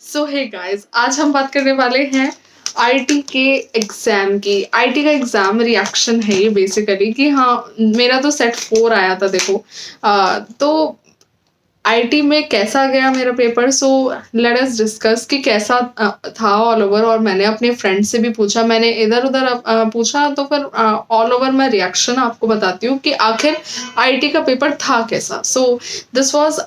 सो hey guys, आज हम बात करने वाले हैं आईटी के एग्जाम की। आईटी का एग्जाम रिएक्शन है ये बेसिकली कि हाँ, मेरा तो सेट 4 आया था। देखो तो आईटी में कैसा गया मेरा paper. So let us discuss कि कैसा था ऑल ओवर। और मैंने अपने फ्रेंड से भी पूछा, मैंने इधर उधर पूछा, तो फिर ऑल ओवर मैं रिएक्शन आपको बताती हूँ कि आखिर आईटी का पेपर था कैसा। So this was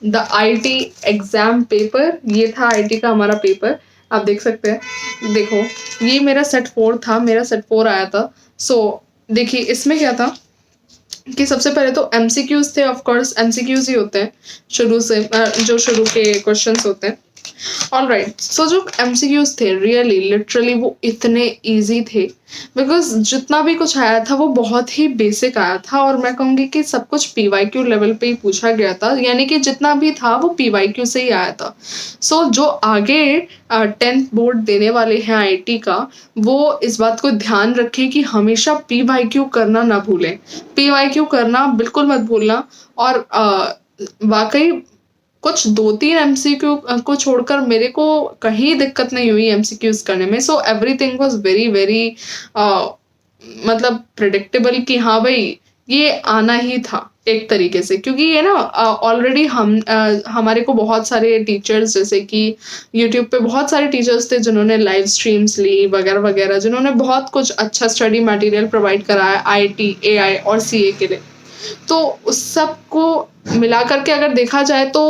the IT exam paper. ये था आईटी का हमारा पेपर, आप देख सकते हैं। देखो, ये मेरा सेट 4 था, मेरा सेट 4 आया था। सो देखिए इसमें क्या था कि सबसे पहले तो एमसीक्यूज थे। ऑफ कोर्स एमसीक्यूज ही होते हैं शुरू से, जो शुरू के क्वेश्चंस होते हैं। ऑल राइट, सो जो एमसीक्यूज थे रियली लिटरली वो इतने इजी थे, बिकॉज जितना भी कुछ आया था वो बहुत ही बेसिक आया था। और मैं कहूँगी कि सब कुछ पीवाईक्यू लेवल पे ही पूछा गया था, यानी कि जितना भी था वो पीवाईक्यू से ही आया था। सो जो आगे 10th बोर्ड देने वाले हैं आईटी का, वो इस बात को ध्यान रखें कि हमेशा पीवाईक्यू करना ना भूलें। पीवाईक्यू करना बिल्कुल मत भूलना। और वाकई कुछ 2-3 एमसीक्यू को छोड़कर मेरे को कहीं दिक्कत नहीं हुई एमसीक्यूज करने में। So everything was very very मतलब प्रिडिक्टेबल कि हाँ भाई ये आना ही था एक तरीके से, क्योंकि ये ना ऑलरेडी हमारे को बहुत सारे टीचर्स, जैसे कि यूट्यूब पे बहुत सारे टीचर्स थे जिन्होंने लाइव स्ट्रीम्स ली वगैरह वगैरह, जिन्होंने बहुत कुछ अच्छा स्टडी मटेरियल प्रोवाइड कराया आईटी, एआई और सीए के लिए। तो उस सब को मिला करके अगर देखा जाए तो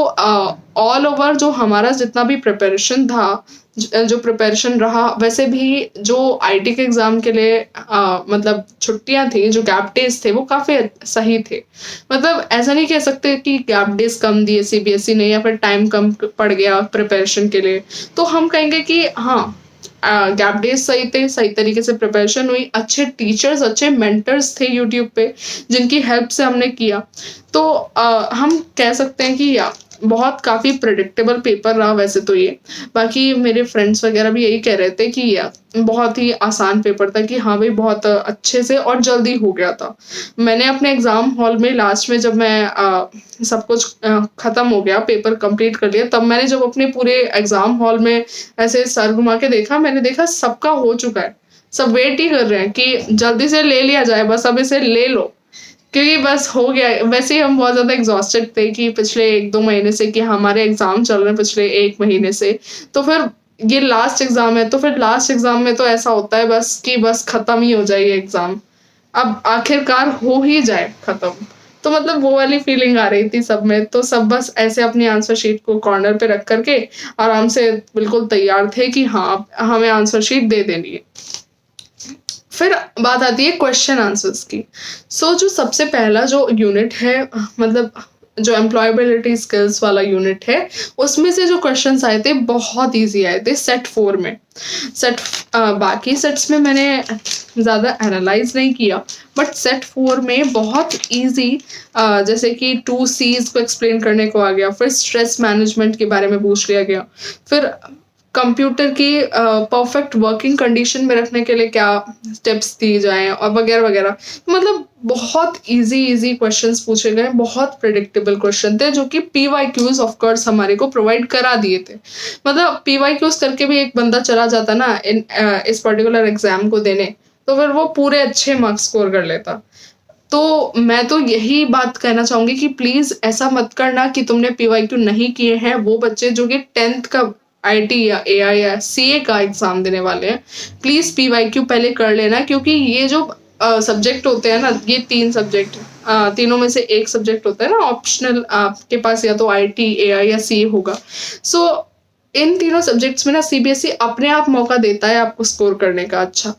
ऑल ओवर जो हमारा जितना भी प्रिपरेशन था, जो प्रिपरेशन रहा, वैसे भी जो आईटी के एग्जाम के लिए मतलब छुट्टियां थी, जो गैप डेज थे, वो काफी सही थे। मतलब ऐसा नहीं कह सकते कि गैप डेज कम दिए सीबीएसई ने या फिर टाइम कम पड़ गया प्रिपरेशन के लिए। तो हम कहेंगे कि हाँ, गैप डेज सही थे, सही तरीके से प्रिपरेशन हुई, अच्छे टीचर्स, अच्छे मेंटर्स थे यूट्यूब पे जिनकी हेल्प से हमने किया। तो हम कह सकते हैं कि या बहुत काफ़ी प्रिडिक्टेबल पेपर रहा वैसे तो ये। बाकी मेरे फ्रेंड्स वगैरह भी यही कह रहे थे कि या बहुत ही आसान पेपर था, कि हाँ भाई बहुत अच्छे से और जल्दी हो गया था। मैंने अपने एग्जाम हॉल में लास्ट में जब मैं सब कुछ खत्म हो गया, पेपर कंप्लीट कर लिया, तब मैंने जब अपने पूरे एग्जाम हॉल में ऐसे सर घुमा के देखा, मैंने देखा सबका हो चुका है। सब वेट ही कर रहे हैं कि जल्दी से ले लिया जाए, बस अब इसे ले लो, क्योंकि बस हो गया। वैसे ही हम बहुत ज़्यादा एग्जॉस्टेड थे कि पिछले 1-2 महीने से, कि हमारे एग्जाम चल रहे हैं पिछले 1 महीने से, तो फिर ये लास्ट एग्जाम है, तो फिर लास्ट एग्जाम में तो ऐसा होता है बस कि बस खत्म ही हो जाए ये एग्जाम, अब आखिरकार हो ही जाए खत्म। तो मतलब वो वाली फीलिंग आ रही थी सब में। तो सब बस ऐसे अपनी आंसर शीट को कॉर्नर पे रख करके आराम से बिल्कुल तैयार थे कि हाँ हमें आंसर शीट दे देनी है। फिर बात आती है क्वेश्चन आंसर्स की। सो जो सबसे पहला जो यूनिट है, मतलब जो एम्प्लॉयबिलिटी स्किल्स वाला यूनिट है, उसमें से जो क्वेश्चंस आए थे बहुत इजी आए थे सेट 4 में। बाकी सेट्स में मैंने ज़्यादा एनालाइज नहीं किया, बट सेट 4 में बहुत इजी, जैसे कि 2 C's को एक्सप्लेन करने को आ गया, फिर स्ट्रेस मैनेजमेंट के बारे में पूछ लिया गया, फिर कंप्यूटर की परफेक्ट वर्किंग कंडीशन में रखने के लिए क्या स्टेप्स दिए जाएं और वगैरह वगैरह। मतलब बहुत इजी क्वेश्चंस पूछे गए, बहुत प्रिडिक्टेबल क्वेश्चन थे, जो कि पीवाईक्यूज ऑफ कोर्स हमारे को प्रोवाइड करा दिए थे। मतलब पीवाईक्यूज करके भी एक बंदा चला जाता ना इस पर्टिकुलर एग्जाम को देने, तो फिर वो पूरे अच्छे मार्क्स स्कोर कर लेता। तो मैं तो यही बात कहना चाहूंगी कि प्लीज ऐसा मत करना कि तुमने पीवाईक्यू नहीं किए हैं। वो बच्चे जो कि 10th का आईटी या एआई या सीए का एग्जाम देने वाले हैं, प्लीज पीवाईक्यू पहले कर लेना, क्योंकि ये जो सब्जेक्ट होते हैं ना, ये 3 सब्जेक्ट, तीनों में से एक सब्जेक्ट होता है ना ऑप्शनल, आपके पास या तो आईटी, एआई या सीए होगा। सो इन तीनों सब्जेक्ट्स में ना सीबीएसई अपने आप मौका देता है आपको स्कोर करने का अच्छा।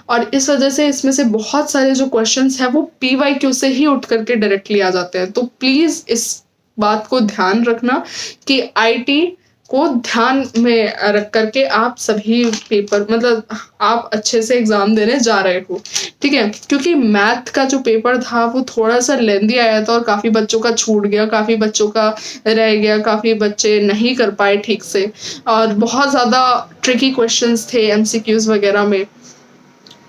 और इस वजह से इसमें से बहुत सारे जो क्वेश्चंस हैं वो पीवाईक्यू से ही उठ करके डायरेक्टली आ जाते हैं। तो प्लीज इस बात को ध्यान रखना कि आईटी को ध्यान में रख करके आप सभी पेपर, मतलब आप अच्छे से एग्जाम देने जा रहे हो, ठीक है। क्योंकि मैथ का जो पेपर था वो थोड़ा सा लेंदी आया था और काफी बच्चों का छूट गया, काफी बच्चों का रह गया, काफी बच्चे नहीं कर पाए ठीक से, और बहुत ज्यादा ट्रिकी क्वेश्चंस थे एमसीक्यूज वगैरह में।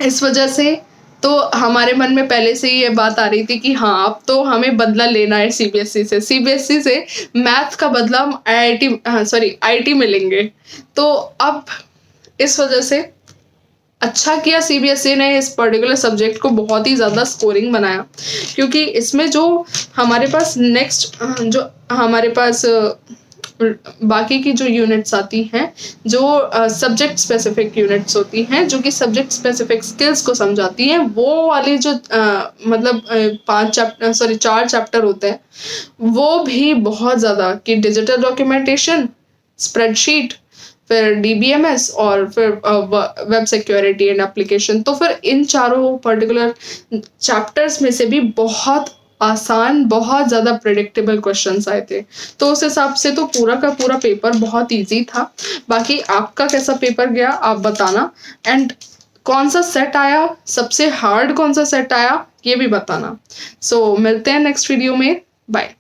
इस वजह से तो हमारे मन में पहले से ही ये बात आ रही थी कि हाँ, अब तो हमें बदला लेना है सीबीएसई से। सीबीएसई से मैथ का बदला हम आईआईटी में लेंगे। तो अब इस वजह से अच्छा किया सीबीएसई ने इस पर्टिकुलर सब्जेक्ट को बहुत ही ज़्यादा स्कोरिंग बनाया, क्योंकि इसमें जो हमारे पास जो हमारे पास बाकी की जो यूनिट्स आती हैं, जो सब्जेक्ट स्पेसिफिक यूनिट्स होती हैं, जो कि सब्जेक्ट स्पेसिफिक स्किल्स को समझाती हैं, वो वाली जो मतलब 4 चैप्टर होते हैं, वो भी बहुत ज़्यादा कि डिजिटल डॉक्यूमेंटेशन, स्प्रेडशीट, फिर डीबीएमएस और फिर वेब सिक्योरिटी एंड एप्लीकेशन। तो फिर इन चारों पर्टिकुलर चैप्टर्स में से भी बहुत आसान, बहुत ज़्यादा प्रेडिक्टेबल क्वेश्चंस आए थे। तो उस हिसाब से तो पूरा का पूरा पेपर बहुत इजी था। बाकी आपका कैसा पेपर गया आप बताना, एंड कौन सा सेट आया, सबसे हार्ड कौन सा सेट आया, ये भी बताना। सो मिलते हैं नेक्स्ट वीडियो में। बाय।